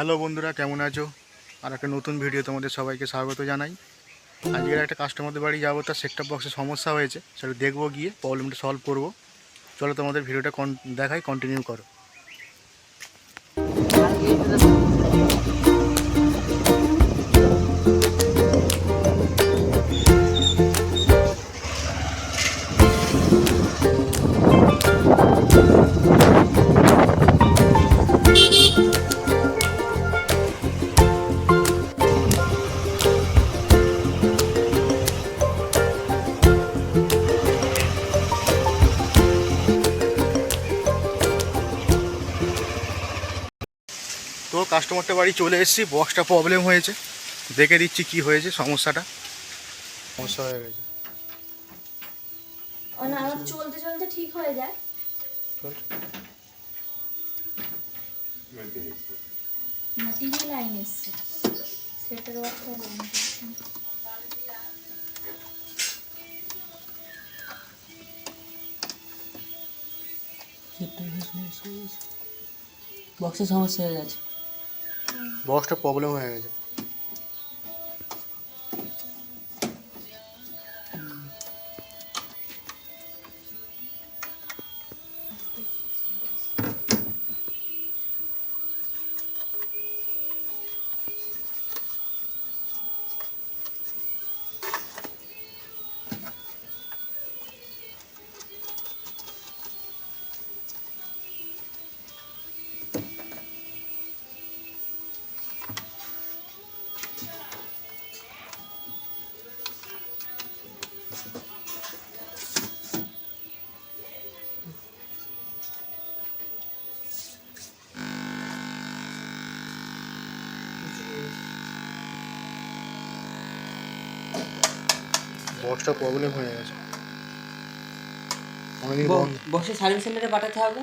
Hello বন্ধুরা, কেমন আছো? আর একটা নতুন ভিডিও তোমাদের সবাইকে স্বাগত জানাই। আজকের একটা কাস্টমারদের বাড়ি যাবো, তার সেটটপ বক্সে সমস্যা হয়েছে, সেটা দেখবো, গিয়ে প্রবলেমটা সলভ করব। চলো তোমাদের ভিডিওটা দেখাই, কন্টিনিউ করো। তো কাস্টমারটা বাড়ি চলে এসেছি, বক্সটা প্রবলেম হয়েছে, দেখে দিচ্ছি কি হয়েছে সমস্যাটা। সমস্যা হয়ে গেছে, চলতে চলতে ঠিক হয়ে যায়। না, টিভি লাইন এসছে, সেটার একটা লাইন বক্সের সমস্যা হয়ে গেছে। বক্সটা প্রবলেম হয়ে গেছে। বক্সটা প্রবলেম হয়ে গেছে, অনেকদিন বন্ধ। বক্সের সার্ভিস সেন্টারে পাঠাতে হবে।